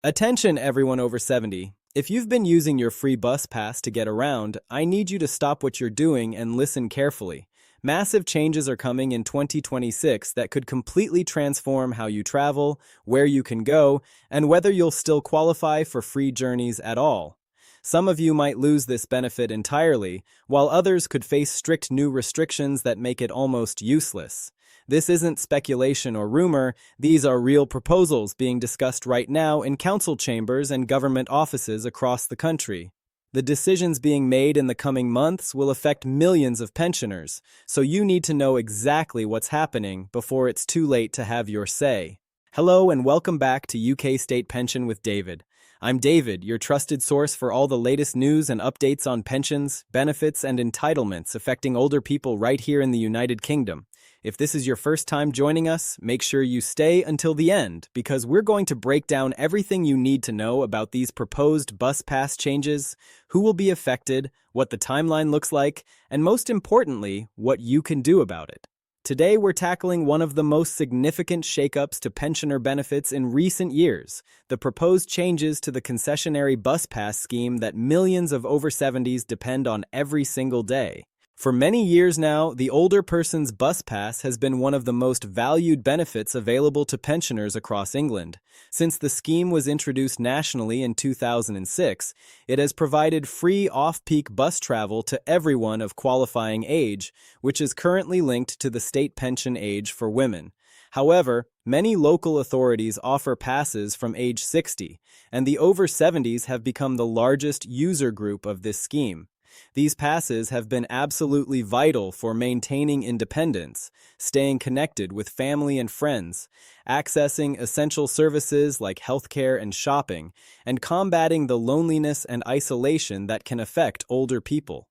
Attention everyone over 70. If you've been using your free bus pass to get around, I need you to stop what you're doing and listen carefully. Massive changes are coming in 2026 that could completely transform how you travel, where you can go, and whether you'll still qualify for free journeys at all. Some of you might lose this benefit entirely, while others could face strict new restrictions that make it almost useless. This isn't speculation or rumor, these are real proposals being discussed right now in council chambers and government offices across the country. The decisions being made in the coming months will affect millions of pensioners, so you need to know exactly what's happening before it's too late to have your say. Hello and welcome back to UK State Pension with David. I'm David, your trusted source for all the latest news and updates on pensions, benefits, and entitlements affecting older people right here in the United Kingdom. If this is your first time joining us, make sure you stay until the end because we're going to break down everything you need to know about these proposed bus pass changes, who will be affected, what the timeline looks like, and most importantly, what you can do about it. Today, we're tackling one of the most significant shakeups to pensioner benefits in recent years, the proposed changes to the concessionary bus pass scheme that millions of over-70s depend on every single day. For many years now, the older person's bus pass has been one of the most valued benefits available to pensioners across England. Since the scheme was introduced nationally in 2006, it has provided free off-peak bus travel to everyone of qualifying age, which is currently linked to the state pension age for women. However, many local authorities offer passes from age 60, and the over-70s have become the largest user group of this scheme. These passes have been absolutely vital for maintaining independence, staying connected with family and friends, accessing essential services like healthcare and shopping, and combating the loneliness and isolation that can affect older people.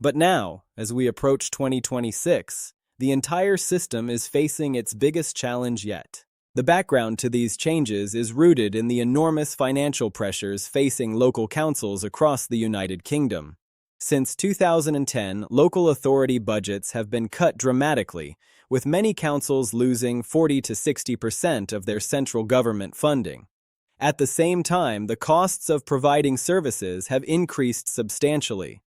But now, as we approach 2026, the entire system is facing its biggest challenge yet. The background to these changes is rooted in the enormous financial pressures facing local councils across the United Kingdom. Since 2010, local authority budgets have been cut dramatically, with many councils losing 40 to 60% of their central government funding. At the same time, the costs of providing services have increased substantially.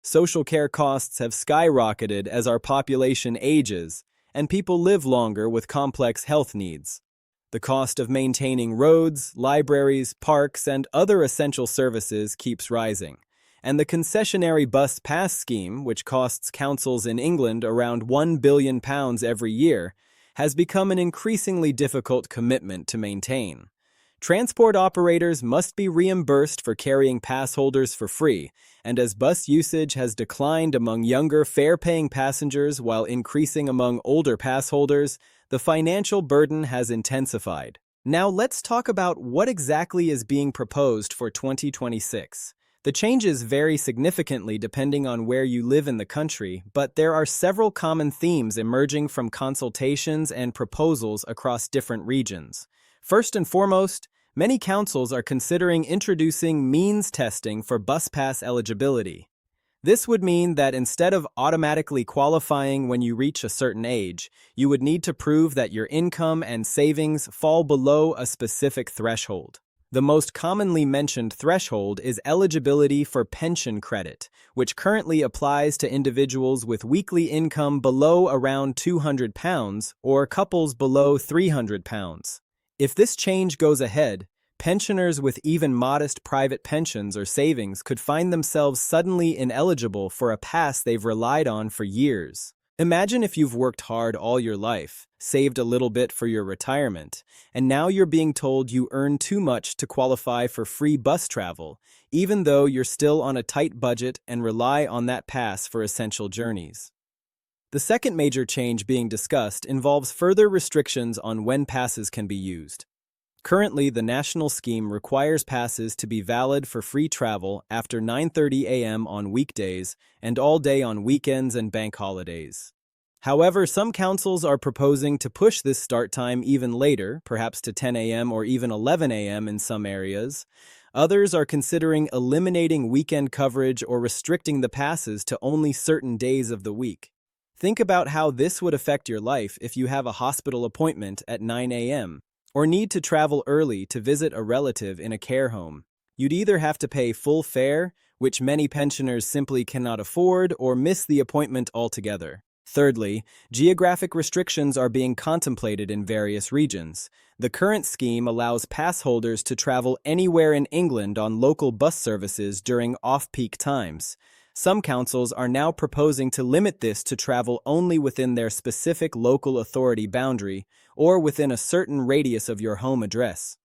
Social care costs have skyrocketed as our population ages, and people live longer with complex health needs. The cost of maintaining roads, libraries, parks, and other essential services keeps rising. And the concessionary bus pass scheme, which costs councils in England around £1 billion every year, has become an increasingly difficult commitment to maintain. Transport operators must be reimbursed for carrying pass holders for free, and as bus usage has declined among younger fare-paying passengers while increasing among older pass holders, the financial burden has intensified. Now let's talk about what exactly is being proposed for 2026. The changes vary significantly depending on where you live in the country, but there are several common themes emerging from consultations and proposals across different regions. First and foremost, many councils are considering introducing means testing for bus pass eligibility. This would mean that instead of automatically qualifying when you reach a certain age, you would need to prove that your income and savings fall below a specific threshold. The most commonly mentioned threshold is eligibility for pension credit, which currently applies to individuals with weekly income below around £200 or couples below £300. If this change goes ahead, pensioners with even modest private pensions or savings could find themselves suddenly ineligible for a pass they've relied on for years. Imagine if you've worked hard all your life, saved a little bit for your retirement, and now you're being told you earn too much to qualify for free bus travel, even though you're still on a tight budget and rely on that pass for essential journeys. The second major change being discussed involves further restrictions on when passes can be used. Currently, the national scheme requires passes to be valid for free travel after 9:30 a.m. on weekdays and all day on weekends and bank holidays. However, some councils are proposing to push this start time even later, perhaps to 10 a.m. or even 11 a.m. in some areas. Others are considering eliminating weekend coverage or restricting the passes to only certain days of the week. Think about how this would affect your life if you have a hospital appointment at 9 a.m. or need to travel early to visit a relative in a care home. You'd either have to pay full fare, which many pensioners simply cannot afford, or miss the appointment altogether. Thirdly, geographic restrictions are being contemplated in various regions. The current scheme allows pass holders to travel anywhere in England on local bus services during off-peak times. Some councils are now proposing to limit this to travel only within their specific local authority boundary or within a certain radius of your home address.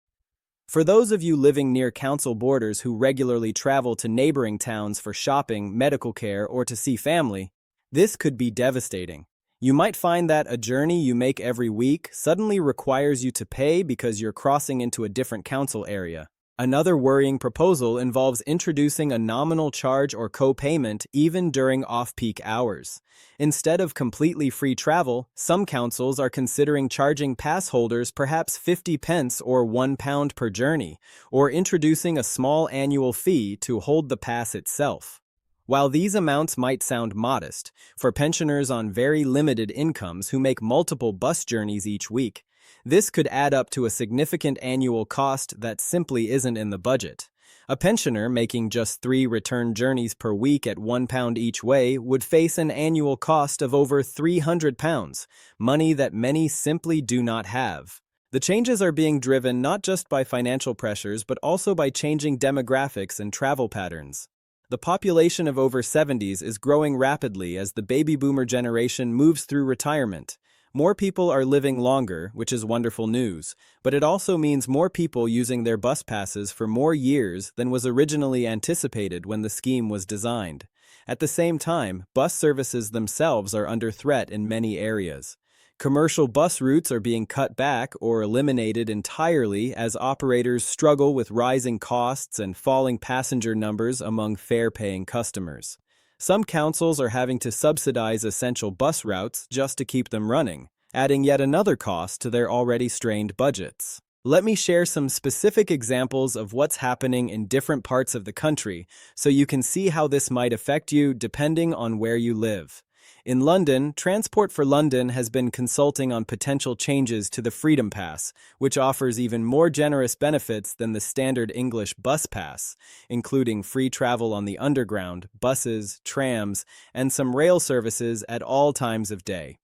For those of you living near council borders who regularly travel to neighboring towns for shopping, medical care, or to see family, this could be devastating. You might find that a journey you make every week suddenly requires you to pay because you're crossing into a different council area. Another worrying proposal involves introducing a nominal charge or co-payment even during off-peak hours. Instead of completely free travel, some councils are considering charging pass holders perhaps 50 pence or £1 per journey, or introducing a small annual fee to hold the pass itself. While these amounts might sound modest, for pensioners on very limited incomes who make multiple bus journeys each week, this could add up to a significant annual cost that simply isn't in the budget. A pensioner making just 3 return journeys per week at £1 each way would face an annual cost of over £300, money that many simply do not have. The changes are being driven not just by financial pressures but also by changing demographics and travel patterns. The population of over-70s is growing rapidly as the baby boomer generation moves through retirement. More people are living longer, which is wonderful news, but it also means more people using their bus passes for more years than was originally anticipated when the scheme was designed. At the same time, bus services themselves are under threat in many areas. Commercial bus routes are being cut back or eliminated entirely as operators struggle with rising costs and falling passenger numbers among fare-paying customers. Some councils are having to subsidize essential bus routes just to keep them running, adding yet another cost to their already strained budgets. Let me share some specific examples of what's happening in different parts of the country so you can see how this might affect you depending on where you live. In London, Transport for London has been consulting on potential changes to the Freedom Pass, which offers even more generous benefits than the standard English bus pass, including free travel on the Underground, buses, trams, and some rail services at all times of day.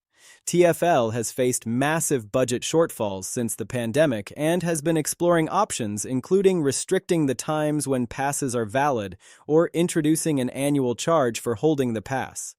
TfL has faced massive budget shortfalls since the pandemic and has been exploring options including restricting the times when passes are valid or introducing an annual charge for holding the pass.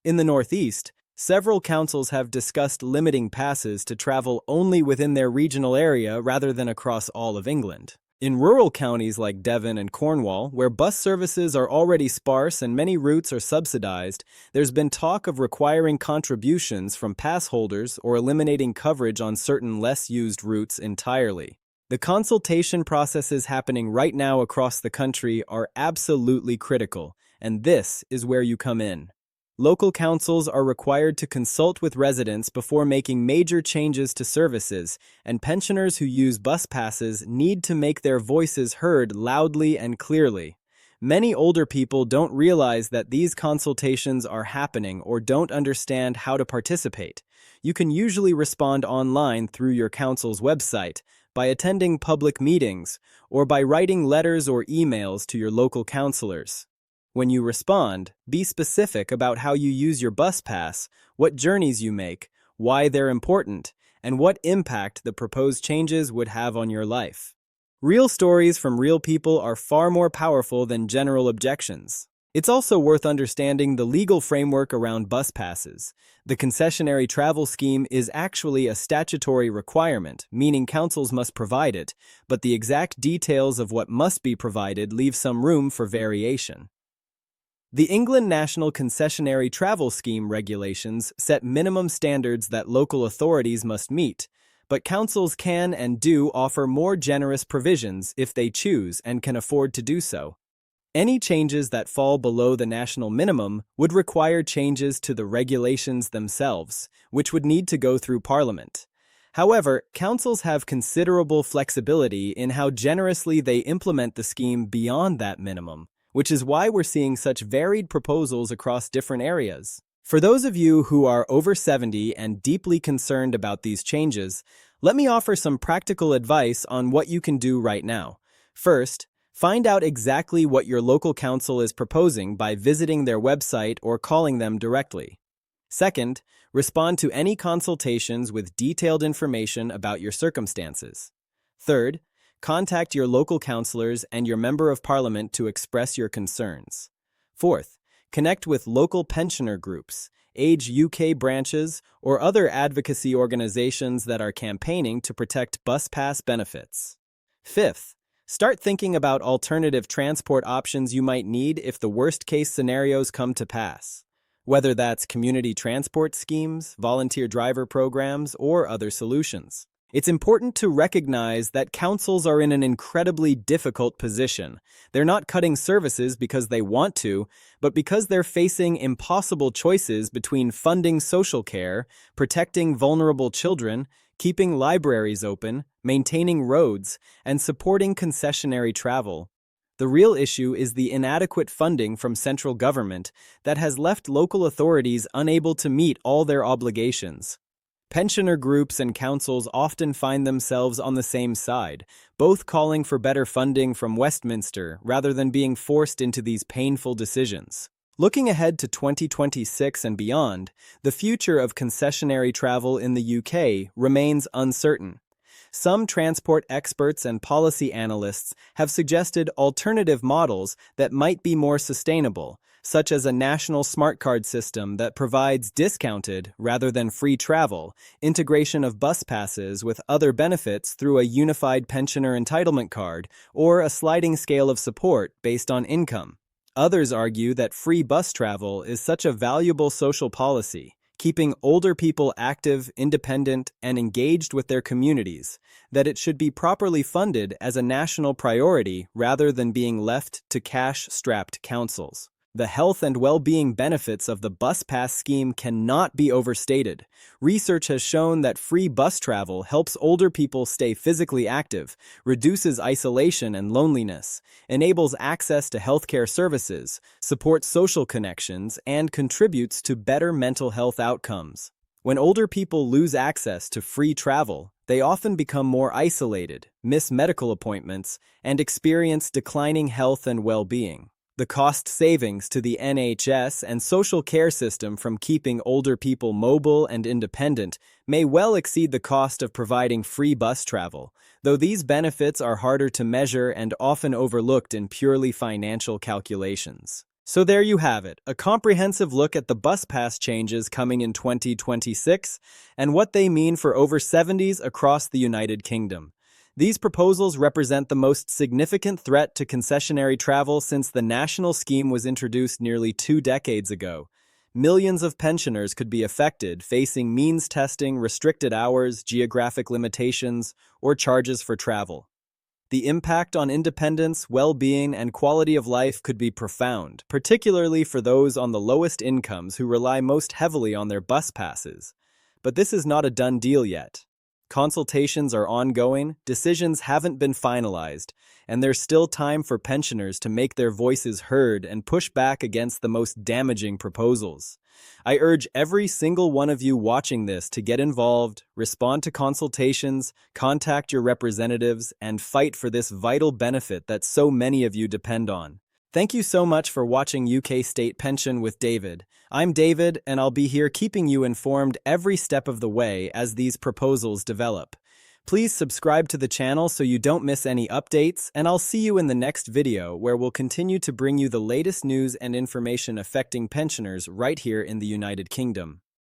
In the Northeast, several councils have discussed limiting passes to travel only within their regional area rather than across all of England. In rural counties like Devon and Cornwall, where bus services are already sparse and many routes are subsidized, there's been talk of requiring contributions from pass holders or eliminating coverage on certain less used routes entirely. The consultation processes happening right now across the country are absolutely critical, and this is where you come in. Local councils are required to consult with residents before making major changes to services, and pensioners who use bus passes need to make their voices heard loudly and clearly. Many older people don't realize that these consultations are happening or don't understand how to participate. You can usually respond online through your council's website, by attending public meetings, or by writing letters or emails to your local councillors. When you respond, be specific about how you use your bus pass, what journeys you make, why they're important, and what impact the proposed changes would have on your life. Real stories from real people are far more powerful than general objections. It's also worth understanding the legal framework around bus passes. The concessionary travel scheme is actually a statutory requirement, meaning councils must provide it, but the exact details of what must be provided leave some room for variation. The England National Concessionary Travel Scheme regulations set minimum standards that local authorities must meet, but councils can and do offer more generous provisions if they choose and can afford to do so. Any changes that fall below the national minimum would require changes to the regulations themselves, which would need to go through Parliament. However, councils have considerable flexibility in how generously they implement the scheme beyond that minimum, which is why we're seeing such varied proposals across different areas. For those of you who are over 70 and deeply concerned about these changes, Let me offer some practical advice on what you can do right now. First, find out exactly what your local council is proposing by visiting their website or calling them directly. Second, respond to any consultations with detailed information about your circumstances. Third, contact your local councillors and your member of parliament to express your concerns. Fourth, connect with local pensioner groups, Age UK branches, or other advocacy organizations that are campaigning to protect bus pass benefits. Fifth, start thinking about alternative transport options you might need if the worst-case scenarios come to pass, whether that's community transport schemes, volunteer driver programs, or other solutions. It's important to recognize that councils are in an incredibly difficult position. They're not cutting services because they want to, but because they're facing impossible choices between funding social care, protecting vulnerable children, keeping libraries open, maintaining roads, and supporting concessionary travel. The real issue is the inadequate funding from central government that has left local authorities unable to meet all their obligations. Pensioner groups and councils often find themselves on the same side, both calling for better funding from Westminster rather than being forced into these painful decisions. Looking ahead to 2026 and beyond, the future of concessionary travel in the UK remains uncertain. Some transport experts and policy analysts have suggested alternative models that might be more sustainable, such as a national smart card system that provides discounted rather than free travel, integration of bus passes with other benefits through a unified pensioner entitlement card, or a sliding scale of support based on income. Others argue that free bus travel is such a valuable social policy, keeping older people active, independent, and engaged with their communities, that it should be properly funded as a national priority rather than being left to cash-strapped councils. The health and well-being benefits of the bus pass scheme cannot be overstated. Research has shown that free bus travel helps older people stay physically active, reduces isolation and loneliness, enables access to healthcare services, supports social connections, and contributes to better mental health outcomes. When older people lose access to free travel, they often become more isolated, miss medical appointments, and experience declining health and well-being. The cost savings to the NHS and social care system from keeping older people mobile and independent may well exceed the cost of providing free bus travel, though these benefits are harder to measure and often overlooked in purely financial calculations. So there you have it, a comprehensive look at the bus pass changes coming in 2026 and what they mean for over-70s across the United Kingdom. These proposals represent the most significant threat to concessionary travel since the national scheme was introduced nearly 2 decades ago. Millions of pensioners could be affected, facing means testing, restricted hours, geographic limitations, or charges for travel. The impact on independence, well-being, and quality of life could be profound, particularly for those on the lowest incomes who rely most heavily on their bus passes. But this is not a done deal yet. Consultations are ongoing, decisions haven't been finalized, and there's still time for pensioners to make their voices heard and push back against the most damaging proposals. I urge every single one of you watching this to get involved, respond to consultations, contact your representatives, and fight for this vital benefit that so many of you depend on. Thank you so much for watching UK State Pension with David. I'm David, and I'll be here keeping you informed every step of the way as these proposals develop. Please subscribe to the channel so you don't miss any updates, and I'll see you in the next video where we'll continue to bring you the latest news and information affecting pensioners right here in the United Kingdom.